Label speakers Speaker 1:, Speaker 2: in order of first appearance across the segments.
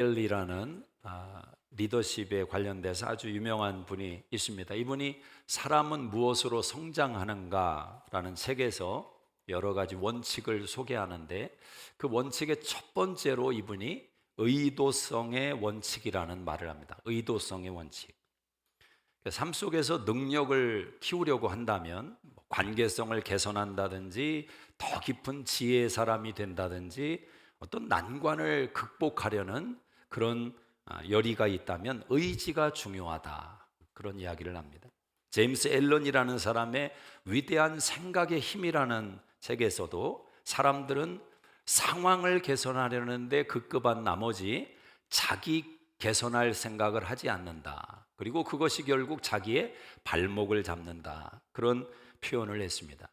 Speaker 1: 멜이라는 리더십에 관련돼서 아주 유명한 분이 있습니다. 이분이 사람은 무엇으로 성장하는가라는 책에서 여러 가지 원칙을 소개하는데, 그 원칙의 첫 번째로 이분이 의도성의 원칙이라는 말을 합니다. 의도성의 원칙. 삶 속에서 능력을 키우려고 한다면, 관계성을 개선한다든지 더 깊은 지혜의 사람이 된다든지 어떤 난관을 극복하려는 그런 열의가 있다면 의지가 중요하다, 그런 이야기를 합니다. 제임스 앨런이라는 사람의 위대한 생각의 힘이라는 책에서도 사람들은 상황을 개선하려는데 급급한 나머지 자기 개선할 생각을 하지 않는다, 그리고 그것이 결국 자기의 발목을 잡는다, 그런 표현을 했습니다.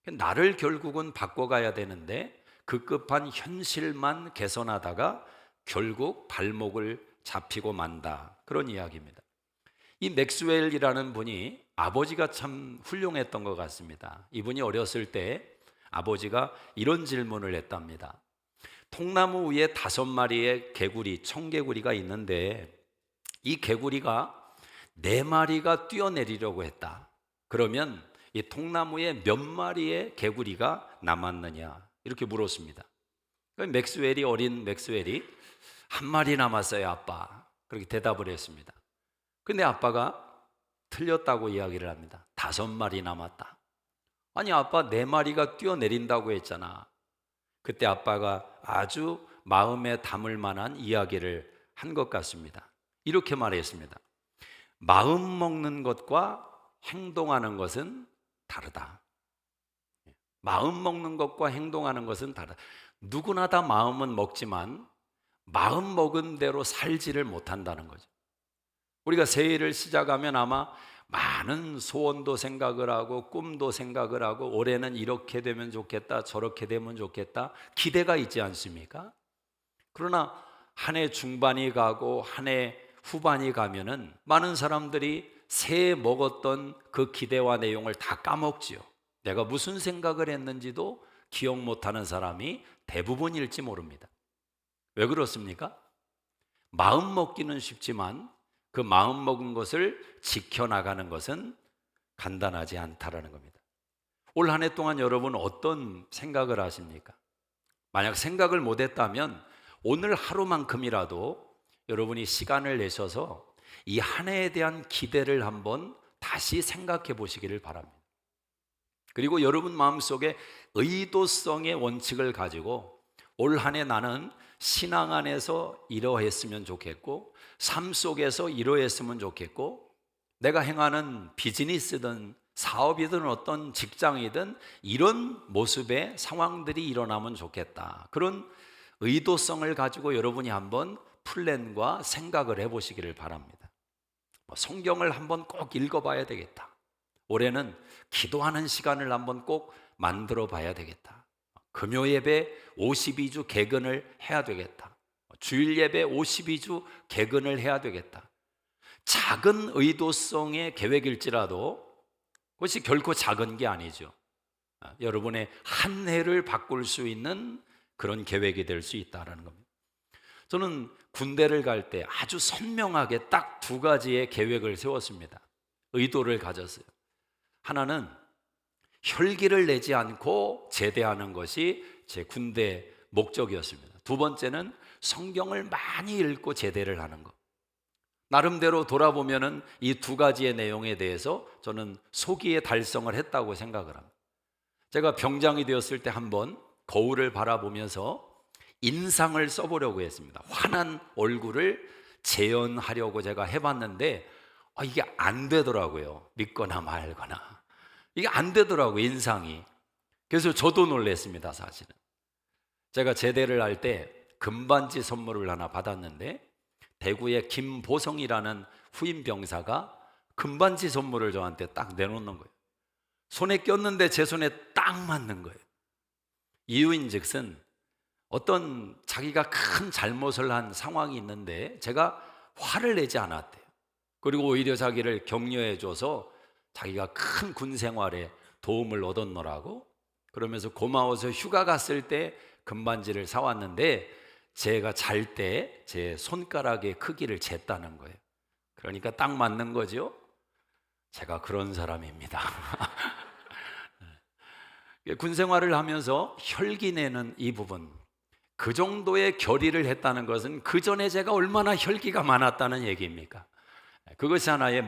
Speaker 1: 나를 결국은 바꿔가야 되는데 급급한 현실만 개선하다가 결국 발목을 잡히고 만다, 그런 이야기입니다. 이 맥스웰이라는 분이 아버지가 참 훌륭했던 것 같습니다. 이분이 어렸을 때 아버지가 이런 질문을 했답니다. 통나무 위에 5마리의 개구리, 청개구리가 있는데 이 개구리가 4마리가 뛰어내리려고 했다. 그러면 이 통나무에 몇 마리의 개구리가 남았느냐, 이렇게 물었습니다. 맥스웰이, 어린 맥스웰이 한 마리 남았어요 아빠, 그렇게 대답을 했습니다. 근데 아빠가 틀렸다고 이야기를 합니다. 5마리 남았다. 아니 아빠, 4마리가 뛰어내린다고 했잖아. 그때 아빠가 아주 마음에 담을 만한 이야기를 한 것 같습니다. 이렇게 말했습니다. 마음 먹는 것과 행동하는 것은 다르다. 마음 먹는 것과 행동하는 것은 다르다. 누구나 다 마음은 먹지만 마음 먹은 대로 살지를 못한다는 거죠. 우리가 새해를 시작하면 아마 많은 소원도 생각을 하고 꿈도 생각을 하고 올해는 이렇게 되면 좋겠다, 저렇게 되면 좋겠다, 기대가 있지 않습니까? 그러나 한 해 중반이 가고 한 해 후반이 가면은 많은 사람들이 새해 먹었던 그 기대와 내용을 다 까먹지요. 내가 무슨 생각을 했는지도 기억 못하는 사람이 대부분일지 모릅니다. 왜 그렇습니까? 마음 먹기는 쉽지만 그 마음 먹은 것을 지켜나가는 것은 간단하지 않다라는 겁니다. 올 한 해 동안 여러분 어떤 생각을 하십니까? 만약 생각을 못했다면 오늘 하루만큼이라도 여러분이 시간을 내셔서 이 한 해에 대한 기대를 한번 다시 생각해 보시기를 바랍니다. 그리고 여러분 마음속에 의도성의 원칙을 가지고 올 한 해 나는 신앙 안에서 이러했으면 좋겠고, 삶 속에서 이러했으면 좋겠고, 내가 행하는 비즈니스든 사업이든 어떤 직장이든 이런 모습의 상황들이 일어나면 좋겠다, 그런 의도성을 가지고 여러분이 한번 플랜과 생각을 해보시기를 바랍니다. 성경을 한번 꼭 읽어봐야 되겠다. 올해는 기도하는 시간을 한번 꼭 만들어 봐야 되겠다. 금요 예배 52주 개근을 해야 되겠다. 주일 예배 52주 개근을 해야 되겠다. 작은 의도성의 계획일지라도 그것이 결코 작은 게 아니죠. 여러분의 한 해를 바꿀 수 있는 그런 계획이 될 수 있다는 겁니다. 저는 군대를 갈 때 아주 선명하게 딱 2가지의 계획을 세웠습니다. 의도를 가졌어요. 하나는 혈기를 내지 않고 제대하는 것이 제 군대 목적이었습니다. 2번째는 성경을 많이 읽고 제대를 하는 것. 나름대로 돌아보면은 이 2가지의 내용에 대해서 저는 소기에 달성을 했다고 생각을 합니다. 제가 병장이 되었을 때 한번 거울을 바라보면서 인상을 써보려고 했습니다. 환한 얼굴을 재현하려고 제가 해봤는데 이게 안 되더라고요. 믿거나 말거나 이게 안 되더라고요, 인상이. 그래서 저도 놀랐습니다. 사실은 제가 제대를 할 때 금반지 선물을 하나 받았는데 대구의 김보성이라는 후임 병사가 금반지 선물을 저한테 딱 내놓는 거예요. 손에 꼈는데 제 손에 딱 맞는 거예요. 이유인즉슨 어떤 자기가 큰 잘못을 한 상황이 있는데 제가 화를 내지 않았대요. 그리고 오히려 자기를 격려해줘서 자기가 큰 군 생활에 도움을 얻었노라고, 그러면서 고마워서 휴가 갔을 때 금반지를 사왔는데 제가 잘 때 제 손가락의 크기를 쟀다는 거예요. 그러니까 딱 맞는 거죠. 제가 그런 사람입니다. 군 생활을 하면서 혈기 내는 이 부분, 그 정도의 결의를 했다는 것은 그 전에 제가 얼마나 혈기가 많았다는 얘기입니까? 그것이 하나의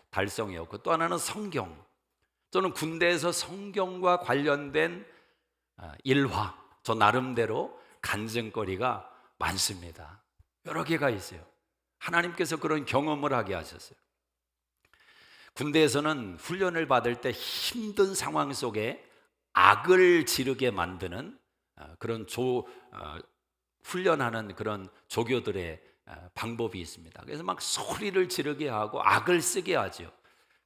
Speaker 1: 달성이었고, 또 하나는 성경. 저는 군대에서 성경과 관련된 일화, 저 나름대로 간증거리가 많습니다. 여러 개가 있어요. 하나님께서 그런 경험을 하게 하셨어요. 군대에서는 훈련을 받을 때 힘든 상황 속에 악을 지르게 만드는 그런 훈련하는 그런 조교들의 방법이 있습니다. 그래서 막 소리를 지르게 하고 악을 쓰게 하죠.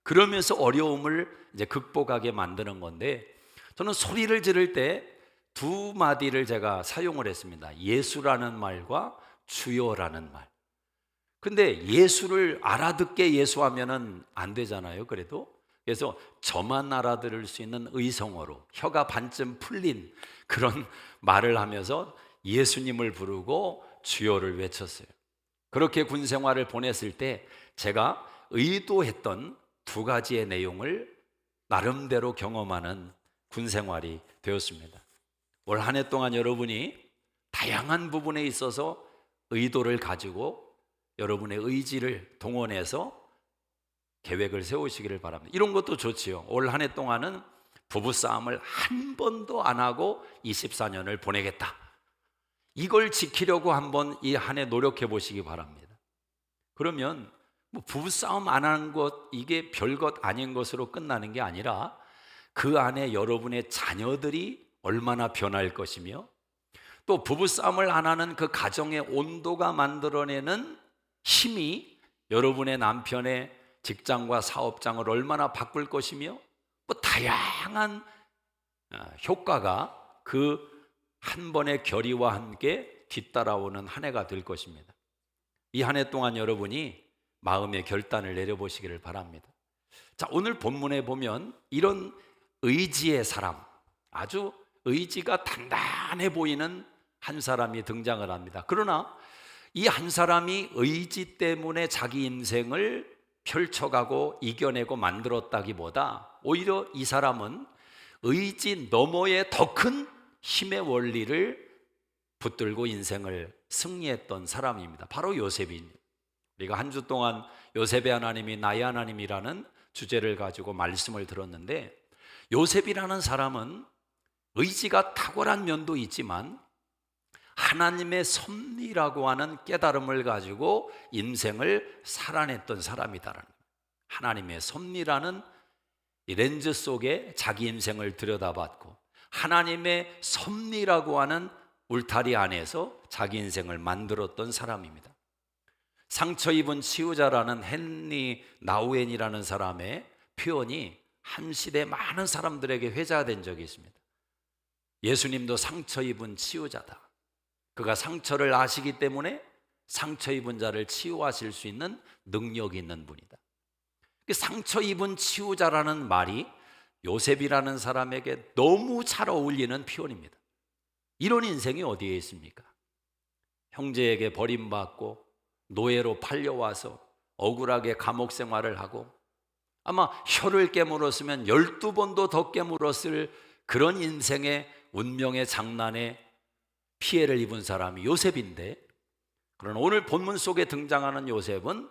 Speaker 1: 그러면서 어려움을 이제 극복하게 만드는 건데, 저는 소리를 지를 때 두 마디를 제가 사용을 했습니다. 예수라는 말과 주여라는 말. 근데 예수를 알아듣게 예수하면은 안 되잖아요. 그래서 저만 알아들을 수 있는 의성어로 혀가 반쯤 풀린 그런 말을 하면서 예수님을 부르고 주여를 외쳤어요. 그렇게 군 생활을 보냈을 때 제가 의도했던 두 가지의 내용을 나름대로 경험하는 군 생활이 되었습니다. 올 한 해 동안 여러분이 다양한 부분에 있어서 의도를 가지고 여러분의 의지를 동원해서 계획을 세우시기를 바랍니다. 이런 것도 좋지요. 올 한 해 동안은 부부싸움을 한 번도 안 하고 24년을 보내겠다. 이걸 지키려고 한번 이 한 해 노력해 보시기 바랍니다. 그러면 부부싸움 안 하는 것, 이게 별것 아닌 것으로 끝나는 게 아니라 그 안에 여러분의 자녀들이 얼마나 변할 것이며, 또 부부싸움을 안 하는 그 가정의 온도가 만들어내는 힘이 여러분의 남편의 직장과 사업장을 얼마나 바꿀 것이며, 다양한 효과가 그 한 번의 결의와 함께 뒤따라오는 한 해가 될 것입니다. 이 한 해 동안 여러분이 마음의 결단을 내려보시기를 바랍니다. 자, 오늘 본문에 보면 이런 의지의 사람, 아주 의지가 단단해 보이는 한 사람이 등장을 합니다. 그러나 이 한 사람이 의지 때문에 자기 인생을 펼쳐가고 이겨내고 만들었다기보다 오히려 이 사람은 의지 너머의 더 큰 힘의 원리를 붙들고 인생을 승리했던 사람입니다. 바로 요셉입니다. 우리가 한 주 동안 요셉의 하나님이 나의 하나님이라는 주제를 가지고 말씀을 들었는데, 요셉이라는 사람은 의지가 탁월한 면도 있지만 하나님의 섭리라고 하는 깨달음을 가지고 인생을 살아냈던 사람이다라는 거예요. 하나님의 섭리라는 이 렌즈 속에 자기 인생을 들여다봤고, 하나님의 섭리라고 하는 울타리 안에서 자기 인생을 만들었던 사람입니다. 상처 입은 치유자라는 헨리 나우엔이라는 사람의 표현이 한 시대 많은 사람들에게 회자된 적이 있습니다. 예수님도 상처 입은 치유자다. 그가 상처를 아시기 때문에 상처 입은 자를 치유하실 수 있는 능력이 있는 분이다. 상처 입은 치유자라는 말이 요셉이라는 사람에게 너무 잘 어울리는 표현입니다. 이런 인생이 어디에 있습니까? 형제에게 버림받고 노예로 팔려와서 억울하게 감옥 생활을 하고, 아마 혀를 깨물었으면 12번도 더 깨물었을 그런 인생의 운명의 장난에 피해를 입은 사람이 요셉인데, 그러나 오늘 본문 속에 등장하는 요셉은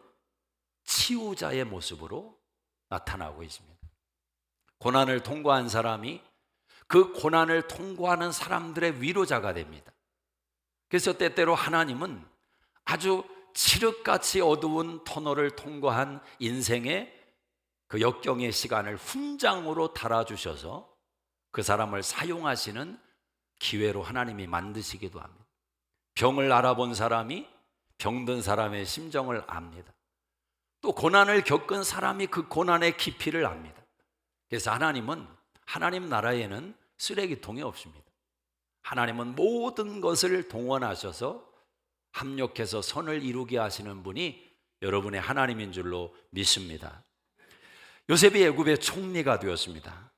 Speaker 1: 치유자의 모습으로 나타나고 있습니다. 고난을 통과한 사람이 그 고난을 통과하는 사람들의 위로자가 됩니다. 그래서 때때로 하나님은 아주 칠흑같이 어두운 터널을 통과한 인생의 그 역경의 시간을 훈장으로 달아주셔서 그 사람을 사용하시는 기회로 하나님이 만드시기도 합니다. 병을 알아본 사람이 병든 사람의 심정을 압니다. 또 고난을 겪은 사람이 그 고난의 깊이를 압니다. 그래서 하나님은, 하나님 나라에는 쓰레기통이 없습니다. 하나님은 모든 것을 동원하셔서 합력해서 선을 이루게 하시는 분이 여러분의 하나님인 줄로 믿습니다. 요셉이 애굽의 총리가 되었습니다.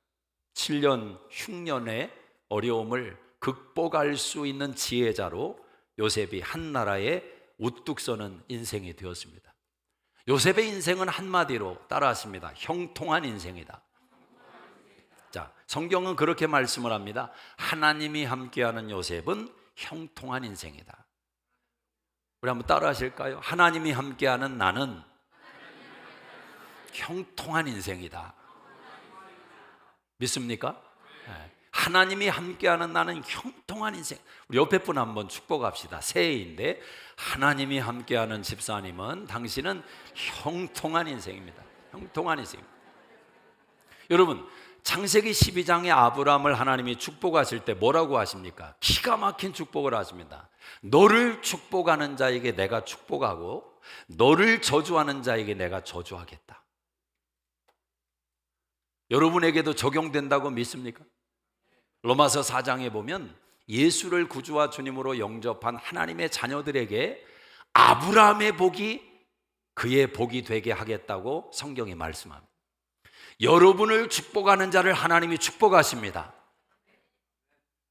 Speaker 1: 7년 흉년의 어려움을 극복할 수 있는 지혜자로 요셉이 한 나라에 우뚝 서는 인생이 되었습니다. 요셉의 인생은 한마디로 따라하십니다. 형통한 인생이다. 자, 성경은 그렇게 말씀을 합니다. 하나님이 함께하는 요셉은 형통한 인생이다. 우리 한번 따라 하실까요? 하나님이 함께하는 나는 형통한 인생이다. 믿습니까? 네. 하나님이 함께하는 나는 형통한 인생. 우리 옆에 분 한번 축복합시다. 새해인데 하나님이 함께하는 집사님은 당신은 형통한 인생입니다. 형통한 인생입니다. 여러분, 창세기 12장에 아브라함을 하나님이 축복하실 때 뭐라고 하십니까? 기가 막힌 축복을 하십니다. 너를 축복하는 자에게 내가 축복하고 너를 저주하는 자에게 내가 저주하겠다. 여러분에게도 적용된다고 믿습니까? 로마서 4장에 보면 예수를 구주와 주님으로 영접한 하나님의 자녀들에게 아브라함의 복이 그의 복이 되게 하겠다고 성경이 말씀합니다. 여러분을 축복하는 자를 하나님이 축복하십니다.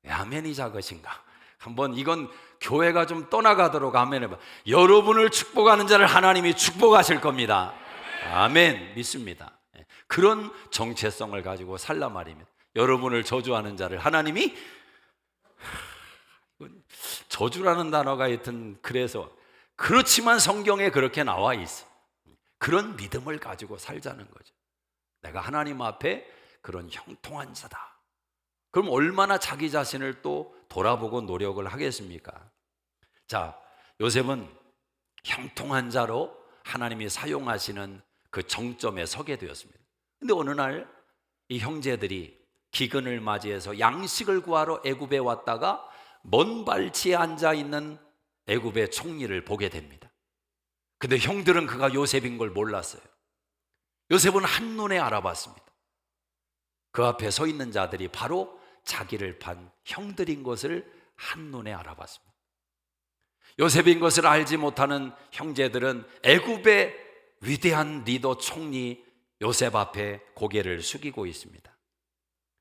Speaker 1: 아멘이 작으신가? 한번 이건 교회가 좀 떠나가도록 아멘 해봐. 여러분을 축복하는 자를 하나님이 축복하실 겁니다. 아멘. 믿습니다. 그런 정체성을 가지고 살라 말입니다. 여러분을 저주하는 자를 하나님이, 저주라는 단어가 하여튼 그래서 그렇지만 성경에 그렇게 나와 있어. 그런 믿음을 가지고 살자는 거죠. 내가 하나님 앞에 그런 형통한 자다. 그럼 얼마나 자기 자신을 또 돌아보고 노력을 하겠습니까? 자, 요셉은 형통한 자로 하나님이 사용하시는 그 정점에 서게 되었습니다. 근데 어느 날 이 형제들이 기근을 맞이해서 양식을 구하러 애굽에 왔다가 먼 발치에 앉아 있는 애굽의 총리를 보게 됩니다. 근데 형들은 그가 요셉인 걸 몰랐어요. 요셉은 한눈에 알아봤습니다. 그 앞에 서 있는 자들이 바로 자기를 판 형들인 것을 한눈에 알아봤습니다. 요셉인 것을 알지 못하는 형제들은 애굽의 위대한 리더 총리 요셉 앞에 고개를 숙이고 있습니다.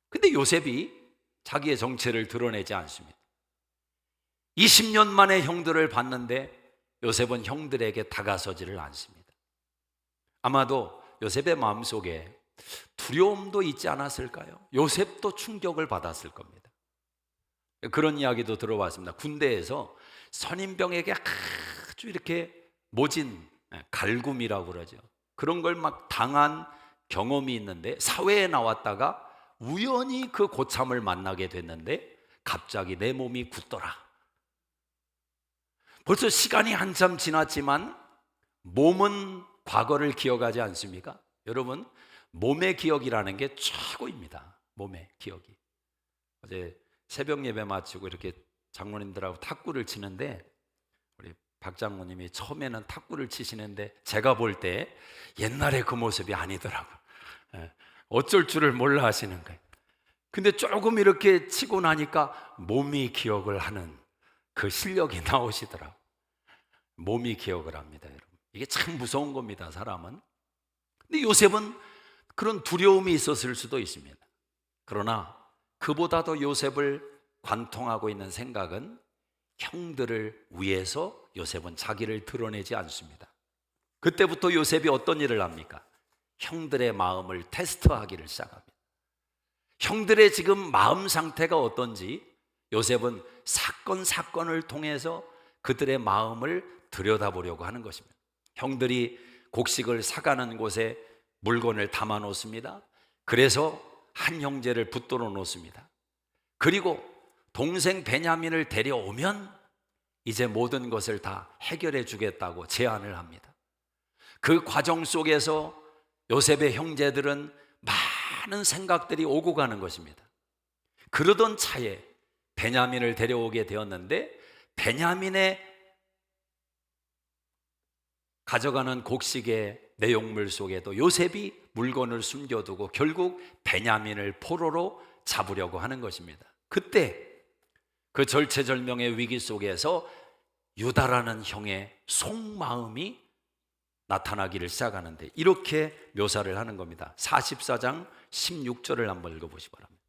Speaker 1: 근데 요셉이 자기의 정체를 드러내지 않습니다. 20년 만에 형들을 봤는데 요셉은 형들에게 다가서지를 않습니다. 아마도 요셉의 마음속에 두려움도 있지 않았을까요? 요셉도 충격을 받았을 겁니다. 그런 이야기도 들어봤습니다. 군대에서 선임병에게 아주 이렇게 모진 갈굼이라고 그러죠. 그런 걸 막 당한 경험이 있는데 사회에 나왔다가 우연히 그 고참을 만나게 됐는데 갑자기 내 몸이 굳더라. 벌써 시간이 한참 지났지만 몸은 과거를 기억하지 않습니까? 여러분, 몸의 기억이라는 게 최고입니다. 몸의 기억이. 어제 새벽 예배 마치고 이렇게 장로님들하고 탁구를 치는데 우리 박 장로님이 처음에는 탁구를 치시는데 제가 볼 때 옛날에 그 모습이 아니더라고요. 어쩔 줄을 몰라 하시는 거예요. 근데 조금 이렇게 치고 나니까 몸이 기억을 하는 그 실력이 나오시더라고요. 몸이 기억을 합니다, 여러분. 이게 참 무서운 겁니다, 사람은. 근데 요셉은 그런 두려움이 있었을 수도 있습니다. 그러나 그보다도 요셉을 관통하고 있는 생각은 형들을 위해서 요셉은 자기를 드러내지 않습니다. 그때부터 요셉이 어떤 일을 합니까? 형들의 마음을 테스트하기를 시작합니다. 형들의 지금 마음 상태가 어떤지 요셉은 사건을 통해서 그들의 마음을 들여다보려고 하는 것입니다. 형들이 곡식을 사가는 곳에 물건을 담아 놓습니다. 그래서 한 형제를 붙들어 놓습니다. 그리고 동생 베냐민을 데려오면 이제 모든 것을 다 해결해 주겠다고 제안을 합니다. 그 과정 속에서 요셉의 형제들은 많은 생각들이 오고 가는 것입니다. 그러던 차에 베냐민을 데려오게 되었는데 베냐민의 가져가는 곡식의 내용물 속에도 요셉이 물건을 숨겨두고 결국 베냐민을 포로로 잡으려고 하는 것입니다. 그때 그 절체절명의 위기 속에서 유다라는 형의 속마음이 나타나기를 시작하는데 이렇게 묘사를 하는 겁니다. 44장 16절을 한번 읽어보시기 바랍니다.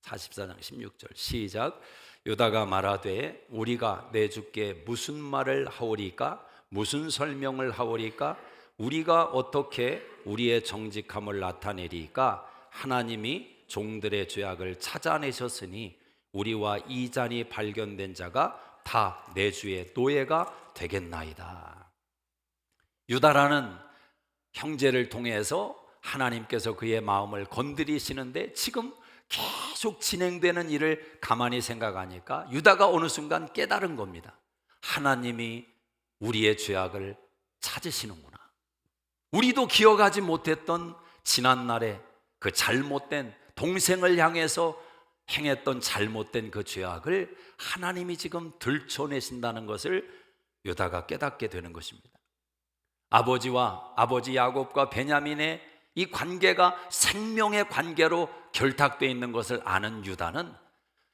Speaker 1: 44장 16절 시작. 유다가 말하되 우리가 내 주께 무슨 말을 하오리까? 무슨 설명을 하오리까? 우리가 어떻게 우리의 정직함을 나타내리까? 하나님이 종들의 죄악을 찾아내셨으니 우리와 이 잔이 발견된 자가 다 내 주의 노예가 되겠나이다. 유다라는 형제를 통해서 하나님께서 그의 마음을 건드리시는데 지금 계속 진행되는 일을 가만히 생각하니까 유다가 어느 순간 깨달은 겁니다. 하나님이 우리의 죄악을 찾으시는구나. 우리도 기억하지 못했던 지난날의 그 잘못된, 동생을 향해서 행했던 잘못된 그 죄악을 하나님이 지금 들춰내신다는 것을 유다가 깨닫게 되는 것입니다. 아버지 야곱과 베냐민의 이 관계가 생명의 관계로 결탁되어 있는 것을 아는 유다는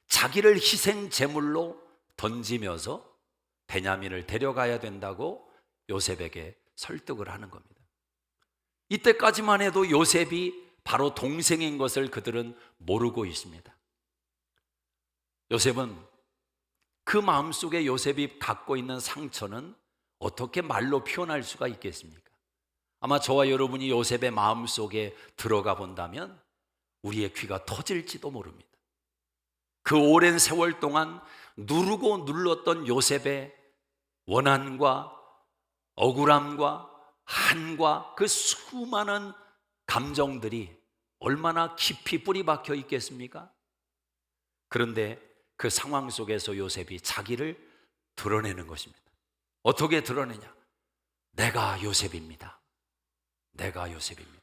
Speaker 1: 자기를 희생 제물로 던지면서 베냐민을 데려가야 된다고 요셉에게 설득을 하는 겁니다. 이때까지만 해도 요셉이 바로 동생인 것을 그들은 모르고 있습니다. 요셉은 그 마음속에 요셉이 갖고 있는 상처는 어떻게 말로 표현할 수가 있겠습니까? 아마 저와 여러분이 요셉의 마음속에 들어가 본다면 우리의 귀가 터질지도 모릅니다. 그 오랜 세월 동안 누르고 눌렀던 요셉의 원한과 억울함과 한과 그 수많은 감정들이 얼마나 깊이 뿌리 박혀 있겠습니까? 그런데 그 상황 속에서 요셉이 자기를 드러내는 것입니다. 어떻게 드러내냐? 내가 요셉입니다. 내가 요셉입니다.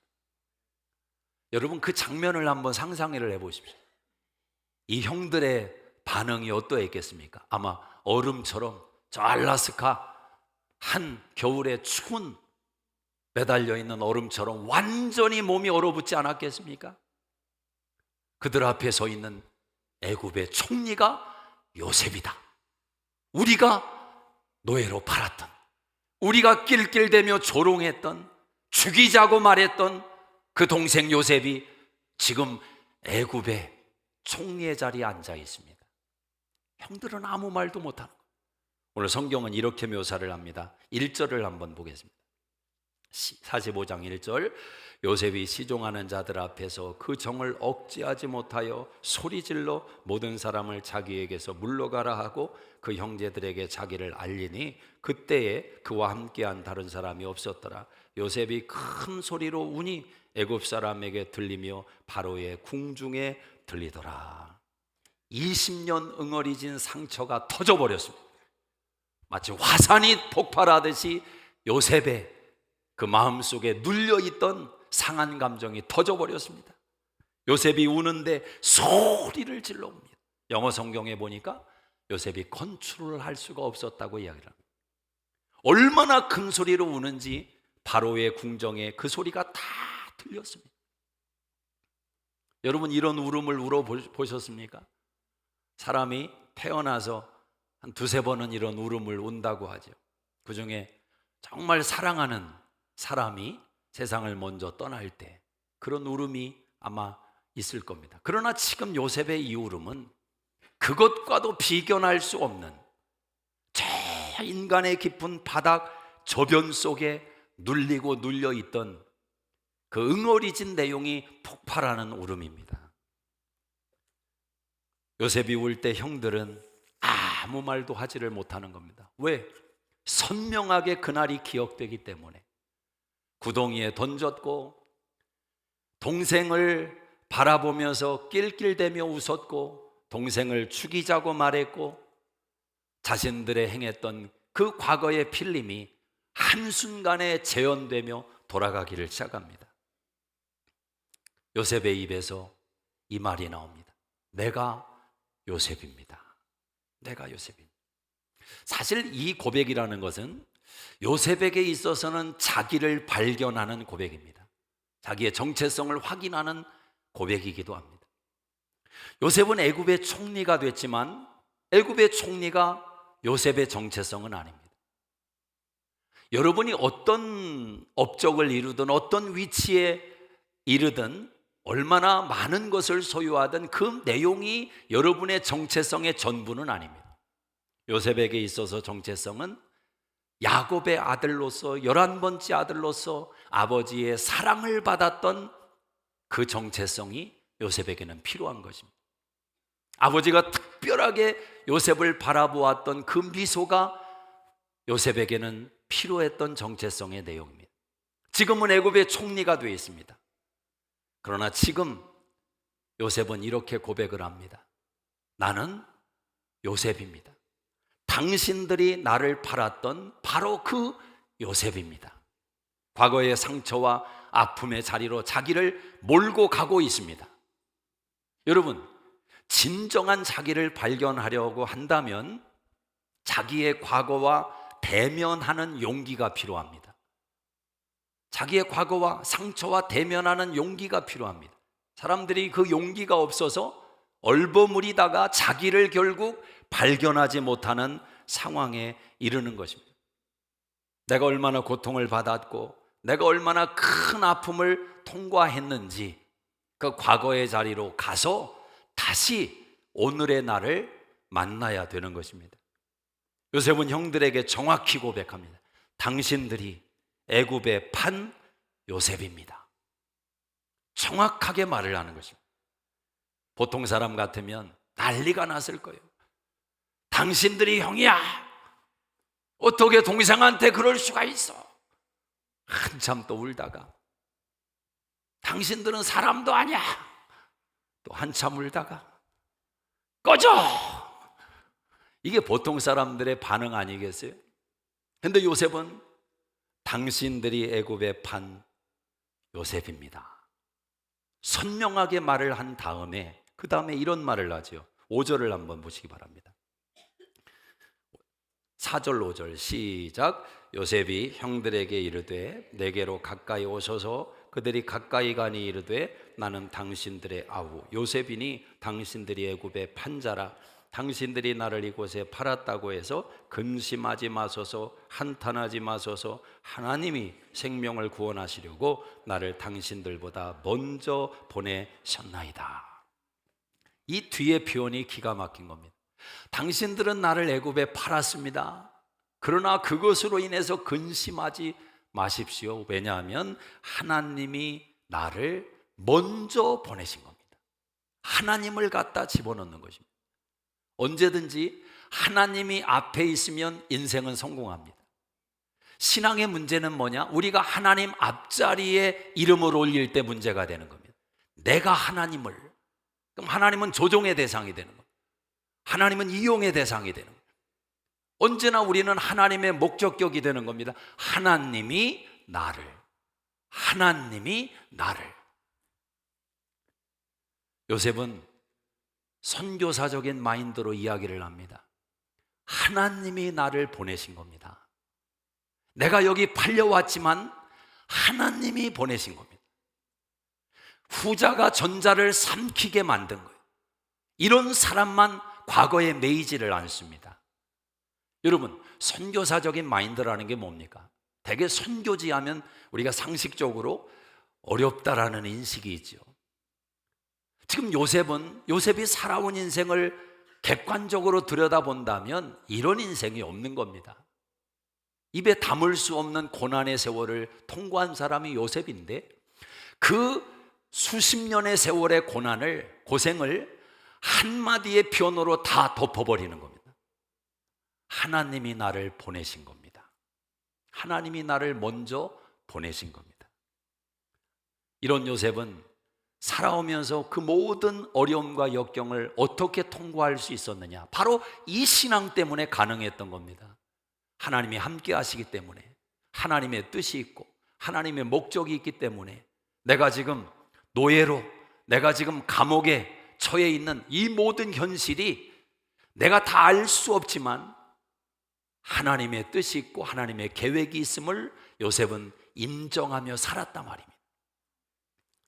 Speaker 1: 여러분, 그 장면을 한번 상상을 해보십시오. 이 형들의 반응이 어떠했겠습니까? 아마 얼음처럼 저 알라스카 한 겨울의 추운 매달려 있는 얼음처럼 완전히 몸이 얼어붙지 않았겠습니까? 그들 앞에 서 있는 애굽의 총리가 요셉이다. 우리가 노예로 팔았던, 우리가 낄낄대며 조롱했던, 죽이자고 말했던 그 동생 요셉이 지금 애굽의 총리의 자리에 앉아 있습니다. 형들은 아무 말도 못하는 거예요. 오늘 성경은 이렇게 묘사를 합니다. 1절을 한번 보겠습니다. 45장 1절, 요셉이 시종하는 자들 앞에서 그 정을 억제하지 못하여 소리질러 모든 사람을 자기에게서 물러가라 하고 그 형제들에게 자기를 알리니 그때에 그와 함께한 다른 사람이 없었더라. 요셉이 큰 소리로 우니 애굽 사람에게 들리며 바로의 궁중에 들리더라. 20년 응어리진 상처가 터져버렸습니다. 마치 화산이 폭발하듯이 요셉의 그 마음속에 눌려있던 상한 감정이 터져버렸습니다. 요셉이 우는데 소리를 질러옵니다. 영어 성경에 보니까 요셉이 컨트롤을 할 수가 없었다고 이야기를 합니다. 얼마나 큰 소리로 우는지 바로의 궁정에 그 소리가 다 들렸습니다. 여러분, 이런 울음을 울어보셨습니까? 사람이 태어나서 한 두세 번은 이런 울음을 운다고 하죠. 그 중에 정말 사랑하는 사람이 세상을 먼저 떠날 때 그런 울음이 아마 있을 겁니다. 그러나 지금 요셉의 이 울음은 그것과도 비견할 수 없는 저 인간의 깊은 바닥 저변 속에 눌리고 눌려있던 그 응어리진 내용이 폭발하는 울음입니다. 요셉이 울 때 형들은 아무 말도 하지를 못하는 겁니다. 왜? 선명하게 그날이 기억되기 때문에. 구덩이에 던졌고 동생을 바라보면서 낄낄대며 웃었고 동생을 죽이자고 말했고 자신들의 행했던 그 과거의 필름이 한순간에 재현되며 돌아가기를 시작합니다. 요셉의 입에서 이 말이 나옵니다. 내가 요셉입니다. 내가 요셉입니다. 사실 이 고백이라는 것은 요셉에게 있어서는 자기를 발견하는 고백입니다. 자기의 정체성을 확인하는 고백이기도 합니다. 요셉은 애굽의 총리가 됐지만 애굽의 총리가 요셉의 정체성은 아닙니다. 여러분이 어떤 업적을 이루든 어떤 위치에 이르든 얼마나 많은 것을 소유하든 그 내용이 여러분의 정체성의 전부는 아닙니다. 요셉에게 있어서 정체성은 야곱의 아들로서 11번째 아들로서 아버지의 사랑을 받았던 그 정체성이 요셉에게는 필요한 것입니다. 아버지가 특별하게 요셉을 바라보았던 그 미소가 요셉에게는 필요했던 정체성의 내용입니다. 지금은 애굽의 총리가 되어 있습니다. 그러나 지금 요셉은 이렇게 고백을 합니다. 나는 요셉입니다. 당신들이 나를 팔았던 바로 그 요셉입니다. 과거의 상처와 아픔의 자리로 자기를 몰고 가고 있습니다. 여러분, 진정한 자기를 발견하려고 한다면 자기의 과거와 대면하는 용기가 필요합니다. 자기의 과거와 상처와 대면하는 용기가 필요합니다. 사람들이 그 용기가 없어서 얼버무리다가 자기를 결국 발견하지 못하는 상황에 이르는 것입니다. 내가 얼마나 고통을 받았고 내가 얼마나 큰 아픔을 통과했는지 그 과거의 자리로 가서 다시 오늘의 나를 만나야 되는 것입니다. 요셉은 형들에게 정확히 고백합니다. 당신들이 애굽에 판 요셉입니다. 정확하게 말을 하는 것입니다. 보통 사람 같으면 난리가 났을 거예요. 당신들이 형이야. 어떻게 동생한테 그럴 수가 있어? 한참 또 울다가 당신들은 사람도 아니야. 또 한참 울다가 꺼져. 이게 보통 사람들의 반응 아니겠어요? 근데 요셉은 당신들이 애굽에 판 요셉입니다. 선명하게 말을 한 다음에 그 다음에 이런 말을 하죠. 5절을 한번 보시기 바랍니다. 4절 5절 시작. 요셉이 형들에게 이르되 내게로 가까이 오셔서 그들이 가까이 가니 이르되 나는 당신들의 아우 요셉이니 당신들이 애굽의 판자라. 당신들이 나를 이곳에 팔았다고 해서 근심하지 마소서, 한탄하지 마소서. 하나님이 생명을 구원하시려고 나를 당신들보다 먼저 보내셨나이다. 이 뒤에 표현이 기가 막힌 겁니다. 당신들은 나를 애굽에 팔았습니다. 그러나 그것으로 인해서 근심하지 마십시오. 왜냐하면 하나님이 나를 먼저 보내신 겁니다. 하나님을 갖다 집어넣는 것입니다. 언제든지 하나님이 앞에 있으면 인생은 성공합니다. 신앙의 문제는 뭐냐? 우리가 하나님 앞자리에 이름을 올릴 때 문제가 되는 겁니다. 내가 하나님을, 그럼 하나님은 조종의 대상이 되는 겁니다. 하나님은 이용의 대상이 되는 겁니다. 언제나 우리는 하나님의 목적격이 되는 겁니다. 하나님이 나를. 요셉은 선교사적인 마인드로 이야기를 합니다. 하나님이 나를 보내신 겁니다. 내가 여기 팔려왔지만 하나님이 보내신 겁니다. 후자가 전자를 삼키게 만든 거예요. 이런 사람만 과거에 매이지를 않습니다. 여러분, 선교사적인 마인드라는 게 뭡니까? 대개 선교지 하면 우리가 상식적으로 어렵다라는 인식이 있죠. 지금 요셉이 살아온 인생을 객관적으로 들여다본다면 이런 인생이 없는 겁니다. 입에 담을 수 없는 고난의 세월을 통과한 사람이 요셉인데 그 수십 년의 세월의 고생을 한마디의 표현으로 다 덮어버리는 겁니다. 하나님이 나를 보내신 겁니다. 하나님이 나를 먼저 보내신 겁니다. 이런 요셉은 살아오면서 그 모든 어려움과 역경을 어떻게 통과할 수 있었느냐? 바로 이 신앙 때문에 가능했던 겁니다. 하나님이 함께 하시기 때문에, 하나님의 뜻이 있고 하나님의 목적이 있기 때문에 내가 지금 노예로, 내가 지금 감옥에 처해 있는 이 모든 현실이 내가 다 알 수 없지만 하나님의 뜻이 있고 하나님의 계획이 있음을 요셉은 인정하며 살았단 말입니다.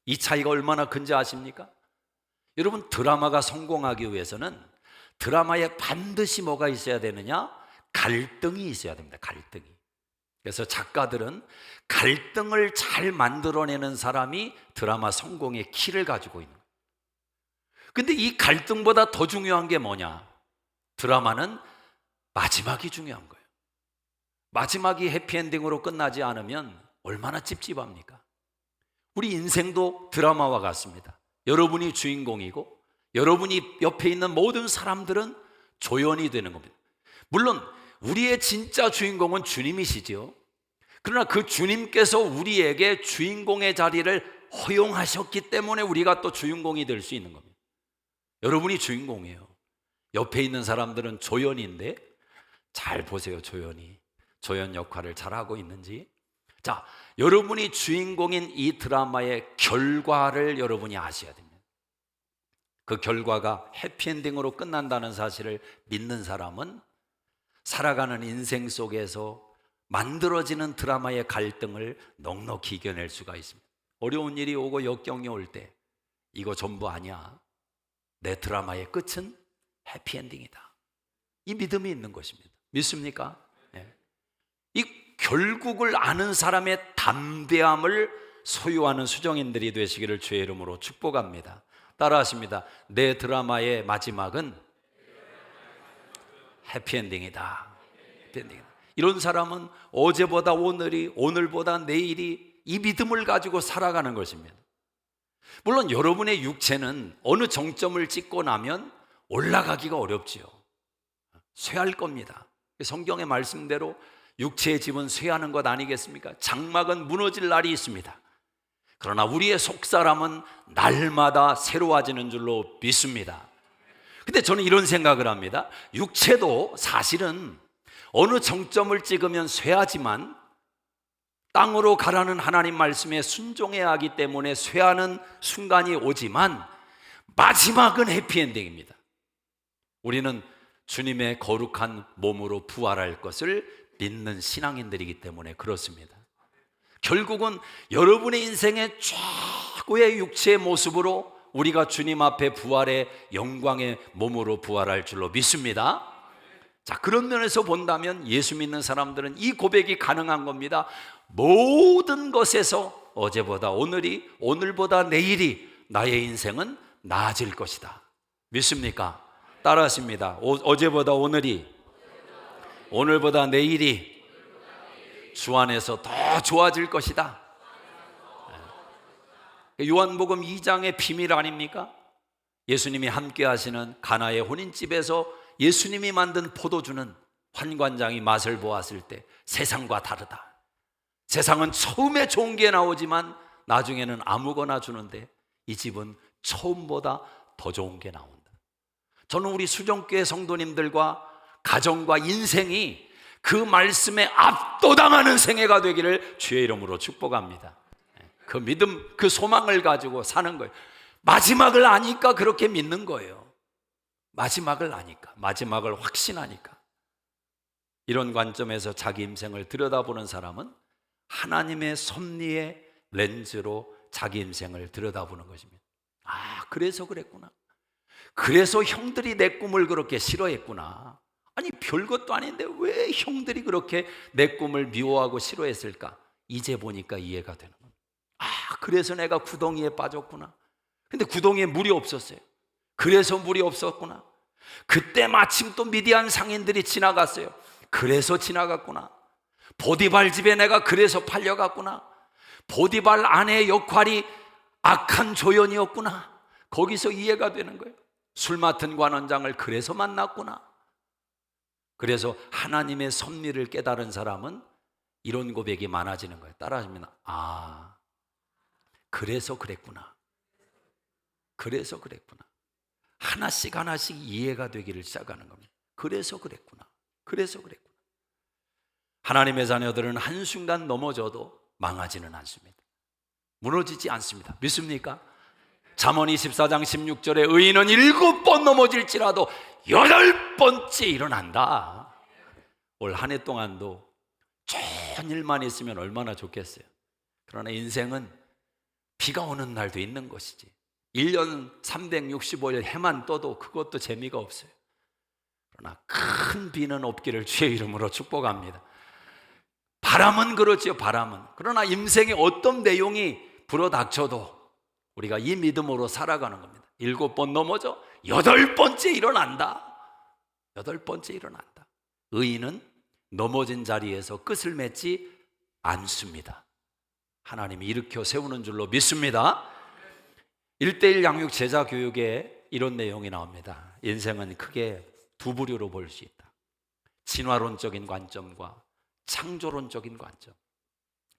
Speaker 1: 이 차이가 얼마나 큰지 아십니까? 여러분, 드라마가 성공하기 위해서는 드라마에 반드시 뭐가 있어야 되느냐? 갈등이 있어야 됩니다. 갈등이. 그래서 작가들은 갈등을 잘 만들어내는 사람이 드라마 성공의 키를 가지고 있는 거예요. 근데 이 갈등보다 더 중요한 게 뭐냐? 드라마는 마지막이 중요한 거예요. 마지막이 해피엔딩으로 끝나지 않으면 얼마나 찝찝합니까? 우리 인생도 드라마와 같습니다. 여러분이 주인공이고 여러분이 옆에 있는 모든 사람들은 조연이 되는 겁니다. 물론 우리의 진짜 주인공은 주님이시죠. 그러나 그 주님께서 우리에게 주인공의 자리를 허용하셨기 때문에 우리가 또 주인공이 될 수 있는 겁니다. 여러분이 주인공이에요. 옆에 있는 사람들은 조연인데 잘 보세요. 조연 역할을 잘하고 있는지. 자, 여러분이 주인공인 이 드라마의 결과를 여러분이 아셔야 됩니다. 그 결과가 해피엔딩으로 끝난다는 사실을 믿는 사람은 살아가는 인생 속에서 만들어지는 드라마의 갈등을 넉넉히 이겨낼 수가 있습니다. 어려운 일이 오고 역경이 올 때 이거 전부 아니야. 내 드라마의 끝은 해피엔딩이다. 이 믿음이 있는 것입니다. 믿습니까? 네. 이 결국을 아는 사람의 담대함을 소유하는 수정인들이 되시기를 주의 이름으로 축복합니다. 따라하십니다. 내 드라마의 마지막은 해피엔딩이다. 해피엔딩이다. 이런 사람은 어제보다 오늘이, 오늘보다 내일이 이 믿음을 가지고 살아가는 것입니다. 물론 여러분의 육체는 어느 정점을 찍고 나면 올라가기가 어렵지요. 쇠할 겁니다. 성경의 말씀대로 육체의 집은 쇠하는 것 아니겠습니까? 장막은 무너질 날이 있습니다. 그러나 우리의 속사람은 날마다 새로워지는 줄로 믿습니다. 근데 저는 이런 생각을 합니다. 육체도 사실은 어느 정점을 찍으면 쇠하지만 땅으로 가라는 하나님 말씀에 순종해야 하기 때문에 쇠하는 순간이 오지만 마지막은 해피엔딩입니다. 우리는 주님의 거룩한 몸으로 부활할 것을 믿는 신앙인들이기 때문에 그렇습니다. 결국은 여러분의 인생의 최고의 육체의 모습으로 우리가 주님 앞에 부활의 영광의 몸으로 부활할 줄로 믿습니다. 자, 그런 면에서 본다면 예수 믿는 사람들은 이 고백이 가능한 겁니다. 모든 것에서 어제보다 오늘이, 오늘보다 내일이 나의 인생은 나아질 것이다. 믿습니까? 따라하십니다. 어제보다 오늘이, 오늘보다 내일이 주 안에서 더 좋아질 것이다. 요한복음 2장의 비밀 아닙니까? 예수님이 함께 하시는 가나의 혼인집에서 예수님이 만든 포도주는 환관장이 맛을 보았을 때 세상과 다르다. 세상은 처음에 좋은 게 나오지만 나중에는 아무거나 주는데 이 집은 처음보다 더 좋은 게 나온다. 저는 우리 수정교회 성도님들과 가정과 인생이 그 말씀에 압도당하는 생애가 되기를 주의 이름으로 축복합니다. 그 믿음, 그 소망을 가지고 사는 거예요. 마지막을 아니까 그렇게 믿는 거예요. 마지막을 아니까, 마지막을 확신하니까. 이런 관점에서 자기 인생을 들여다보는 사람은 하나님의 섭리의 렌즈로 자기 인생을 들여다보는 것입니다. 아, 그래서 그랬구나. 그래서 형들이 내 꿈을 그렇게 싫어했구나. 아니, 별것도 아닌데 왜 형들이 그렇게 내 꿈을 미워하고 싫어했을까? 이제 보니까 이해가 되는 겁니다. 아, 그래서 내가 구덩이에 빠졌구나. 근데 구덩이에 물이 없었어요. 그래서 물이 없었구나. 그때 마침 또 미디안 상인들이 지나갔어요. 그래서 지나갔구나. 보디발 집에 내가 그래서 팔려갔구나. 보디발 아내의 역할이 악한 조연이었구나. 거기서 이해가 되는 거예요. 술 맡은 관원장을 그래서 만났구나. 그래서 하나님의 섭리를 깨달은 사람은 이런 고백이 많아지는 거예요. 따라하시면, 아, 그래서 그랬구나. 그래서 그랬구나. 하나씩 하나씩 이해가 되기를 시작하는 겁니다. 그래서 그랬구나. 그래서 그랬구나. 하나님의 자녀들은 한순간 넘어져도 망하지는 않습니다. 무너지지 않습니다. 믿습니까? 잠언 24장 16절에 의인은 7번 넘어질지라도 8번째 일어난다. 올 한 해 동안도 좋은 일만 있으면 얼마나 좋겠어요. 그러나 인생은 비가 오는 날도 있는 것이지 1년 365일 해만 떠도 그것도 재미가 없어요. 그러나 큰 비는 없기를 주의 이름으로 축복합니다. 바람은 그렇지요, 바람은. 그러나 인생의 어떤 내용이 불어닥쳐도 우리가 이 믿음으로 살아가는 겁니다. 7번 넘어져 8번째 일어난다. 8번째 일어난다. 의인은 넘어진 자리에서 끝을 맺지 않습니다. 하나님이 일으켜 세우는 줄로 믿습니다. 1:1 양육 제자 교육에 이런 내용이 나옵니다. 인생은 크게 두 부류로 볼 수 있다. 진화론적인 관점과 창조론적인 관점.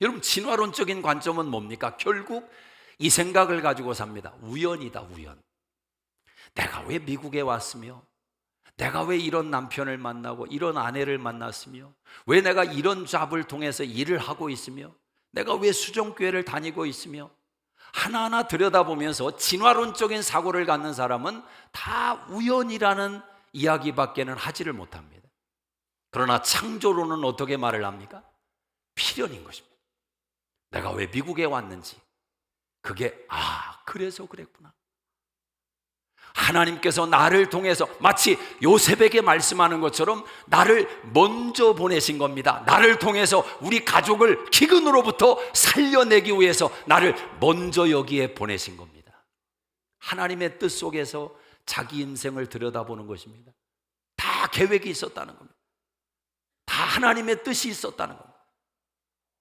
Speaker 1: 여러분, 진화론적인 관점은 뭡니까? 결국 이 생각을 가지고 삽니다. 우연이다, 우연. 내가 왜 미국에 왔으며, 내가 왜 이런 남편을 만나고 이런 아내를 만났으며, 왜 내가 이런 잡을 통해서 일을 하고 있으며, 내가 왜 수종교회를 다니고 있으며, 하나하나 들여다보면서 진화론적인 사고를 갖는 사람은 다 우연이라는 이야기밖에는 하지를 못합니다. 그러나 창조론은 어떻게 말을 합니까? 필연인 것입니다. 내가 왜 미국에 왔는지, 그게 그래서 그랬구나. 하나님께서 나를 통해서 마치 요셉에게 말씀하는 것처럼 나를 먼저 보내신 겁니다. 나를 통해서 우리 가족을 기근으로부터 살려내기 위해서 나를 먼저 여기에 보내신 겁니다. 하나님의 뜻 속에서 자기 인생을 들여다보는 것입니다. 다 계획이 있었다는 겁니다. 다 하나님의 뜻이 있었다는 겁니다.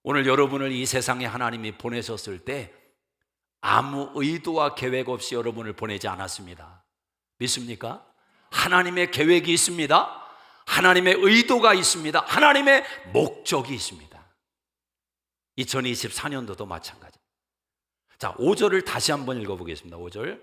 Speaker 1: 오늘 여러분을 이 세상에 하나님이 보내셨을 때 아무 의도와 계획 없이 여러분을 보내지 않았습니다. 믿습니까? 하나님의 계획이 있습니다. 하나님의 의도가 있습니다. 하나님의 목적이 있습니다. 2024년도도 마찬가지. 자, 5절을 다시 한번 읽어보겠습니다. 5절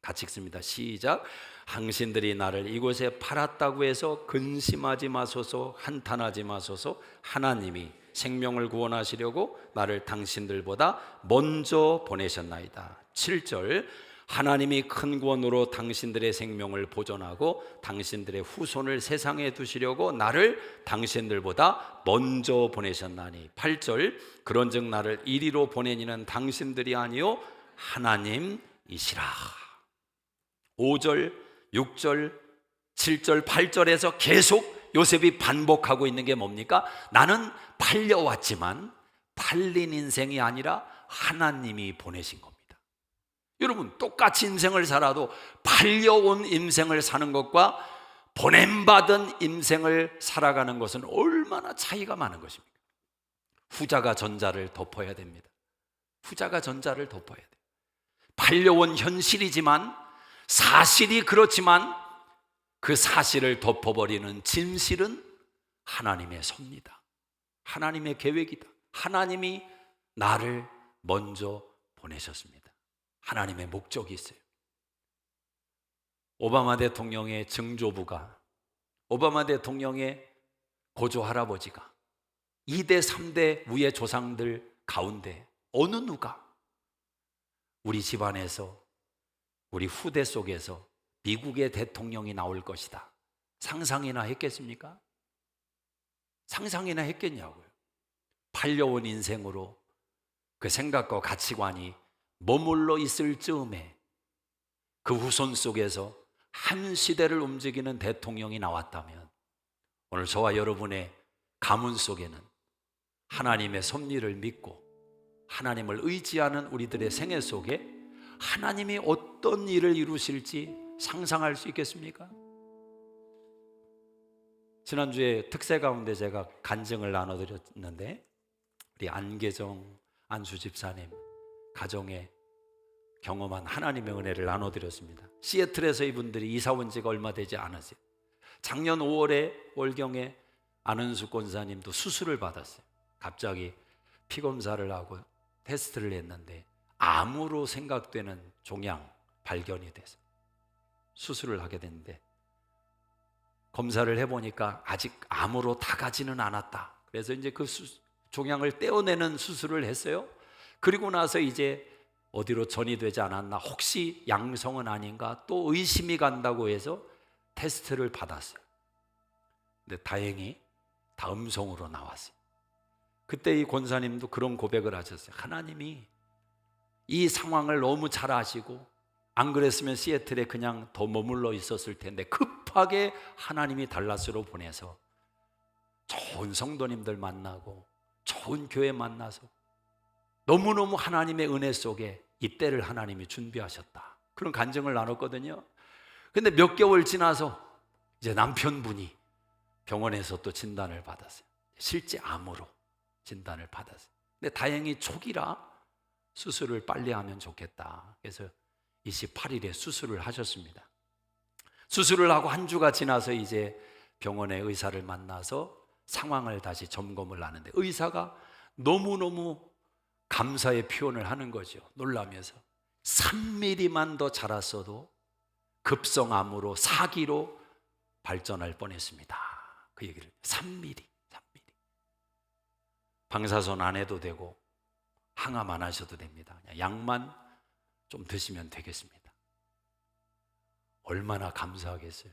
Speaker 1: 같이 읽습니다. 시작. 당신들이 나를 이곳에 팔았다고 해서 근심하지 마소서, 한탄하지 마소서. 하나님이 생명을 구원하시려고 나를 당신들보다 먼저 보내셨나이다. 7절. 하나님이 큰 구원으로 당신들의 생명을 보존하고 당신들의 후손을 세상에 두시려고 나를 당신들보다 먼저 보내셨나니. 8절. 그런즉 나를 이리로 보내니는 당신들이 아니요 하나님이시라. 5절, 6절, 7절, 8절에서 계속 요셉이 반복하고 있는 게 뭡니까? 나는 팔려왔지만 팔린 인생이 아니라 하나님이 보내신 겁니다. 여러분, 똑같이 인생을 살아도 팔려온 인생을 사는 것과 보냄받은 인생을 살아가는 것은 얼마나 차이가 많은 것입니까? 후자가 전자를 덮어야 됩니다. 후자가 전자를 덮어야 돼요. 팔려온 현실이지만, 사실이 그렇지만 그 사실을 덮어버리는 진실은 하나님의 섭니다. 하나님의 계획이다. 하나님이 나를 먼저 보내셨습니다. 하나님의 목적이 있어요. 오바마 대통령의 증조부가, 오바마 대통령의 고조 할아버지가 2대 3대 위의 조상들 가운데 어느 누가 우리 집안에서, 우리 후대 속에서 미국의 대통령이 나올 것이다 상상이나 했겠습니까? 상상이나 했겠냐고요. 팔려온 인생으로 그 생각과 가치관이 머물러 있을 즈음에 그 후손 속에서 한 시대를 움직이는 대통령이 나왔다면, 오늘 저와 여러분의 가문 속에는 하나님의 섭리를 믿고 하나님을 의지하는 우리들의 생애 속에 하나님이 어떤 일을 이루실지 상상할 수 있겠습니까? 지난주에 특세 가운데 제가 간증을 나눠드렸는데, 우리 안계정 안수 집사님 가정에 경험한 하나님의 은혜를 나눠드렸습니다. 시애틀에서 이분들이 이사 온 지가 얼마 되지 않았어요. 작년 5월에 월경에 안은숙 권사님도 수술을 받았어요. 갑자기 피검사를 하고 테스트를 했는데 암으로 생각되는 종양 발견이 돼서 수술을 하게 됐는데, 검사를 해보니까 아직 암으로 다 가지는 않았다. 그래서 이제 그 종양을 떼어내는 수술을 했어요. 그리고 나서 이제 어디로 전이되지 않았나, 혹시 양성은 아닌가 또 의심이 간다고 해서 테스트를 받았어요. 근데 다행히 다 음성으로 나왔어요. 그때 이 권사님도 그런 고백을 하셨어요. 하나님이 이 상황을 너무 잘 아시고, 안 그랬으면 시애틀에 그냥 더 머물러 있었을 텐데 급하게 하나님이 달라스로 보내서 좋은 성도님들 만나고 좋은 교회 만나서 너무너무 하나님의 은혜 속에 이 때를 하나님이 준비하셨다, 그런 간증을 나눴거든요. 근데 몇 개월 지나서 이제 남편분이 병원에서 또 진단을 받았어요. 실제 암으로 진단을 받았어요. 근데 다행히 초기라 수술을 빨리 하면 좋겠다, 그래서 28일에 수술을 하셨습니다. 수술을 하고 한 주가 지나서 이제 병원의 의사를 만나서 상황을 다시 점검을 하는데, 의사가 너무너무 감사의 표현을 하는 거죠. 놀라면서 3mm만 더 자랐어도 급성암으로 사기로 발전할 뻔했습니다, 그 얘기를. 3mm. 방사선 안 해도 되고 항암 안 하셔도 됩니다. 그냥 약만 좀 드시면 되겠습니다. 얼마나 감사하겠어요.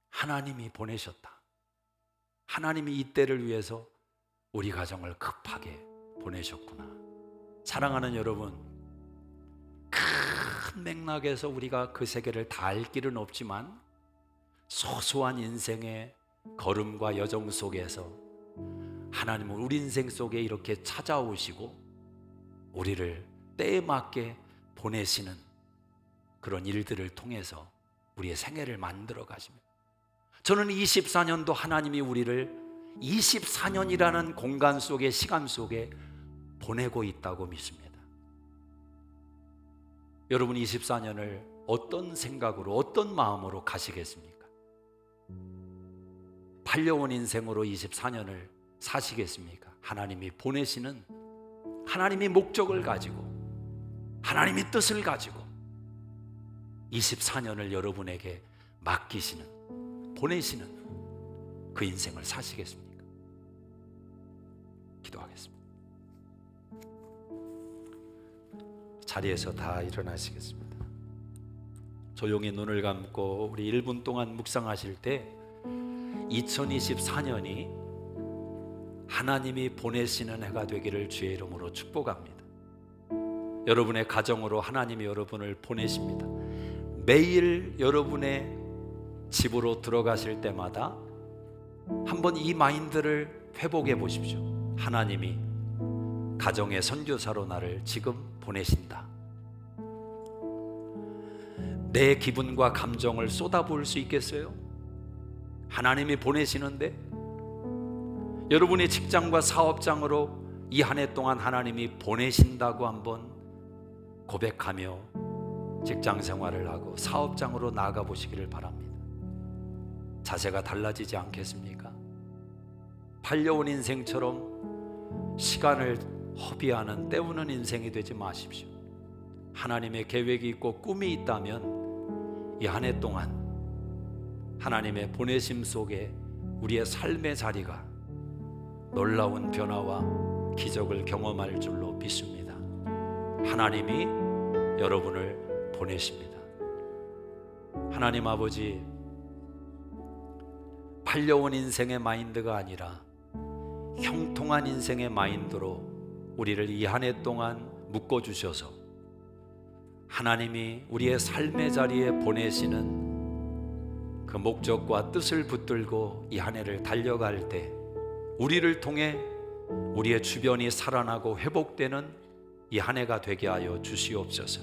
Speaker 1: 하나님이 보내셨다. 하나님이 이 때를 위해서 우리 가정을 급하게 보내셨구나. 사랑하는 여러분, 큰 맥락에서 우리가 그 세계를 다 알 길은 없지만 소소한 인생의 걸음과 여정 속에서 하나님은 우리 인생 속에 이렇게 찾아오시고 우리를 때에 맞게 보내시는 그런 일들을 통해서 우리의 생애를 만들어 가십니다. 저는 24년도 하나님이 우리를 24년이라는 공간 속에, 시간 속에 보내고 있다고 믿습니다. 여러분 24년을 어떤 생각으로, 어떤 마음으로 가시겠습니까? 팔려온 인생으로 24년을 사시겠습니까? 하나님이 보내시는, 하나님이 목적을 가지고, 하나님이 뜻을 가지고 24년을 여러분에게 맡기시는, 보내시는 그 인생을 사시겠습니까? 기도하겠습니다. 자리에서 다 일어나시겠습니다. 조용히 눈을 감고 우리 1분 동안 묵상하실 때 2024년이 하나님이 보내시는 해가 되기를 주의 이름으로 축복합니다. 여러분의 가정으로 하나님이 여러분을 보내십니다. 매일 여러분의 집으로 들어가실 때마다 한번 이 마인드를 회복해 보십시오. 하나님이 가정의 선교사로 나를 지금 보내신다. 내 기분과 감정을 쏟아부을 수 있겠어요? 하나님이 보내시는데 여러분의 직장과 사업장으로 이 한 해 동안 하나님이 보내신다고 한번 고백하며 직장 생활을 하고 사업장으로 나아가 보시기를 바랍니다. 자세가 달라지지 않겠습니까? 팔려온 인생처럼 시간을 허비하는, 때우는 인생이 되지 마십시오. 하나님의 계획이 있고 꿈이 있다면 이 한 해 동안 하나님의 보내심 속에 우리의 삶의 자리가 놀라운 변화와 기적을 경험할 줄로 믿습니다. 하나님이 여러분을 보내십니다. 하나님 아버지, 팔려온 인생의 마인드가 아니라 형통한 인생의 마인드로 우리를 이 한 해 동안 묶어주셔서 하나님이 우리의 삶의 자리에 보내시는 그 목적과 뜻을 붙들고 이 한 해를 달려갈 때 우리를 통해 우리의 주변이 살아나고 회복되는 이 한 해가 되게 하여 주시옵소서.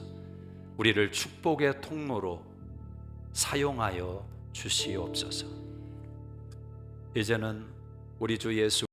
Speaker 1: 우리를 축복의 통로로 사용하여 주시옵소서. 이제는 우리 주 예수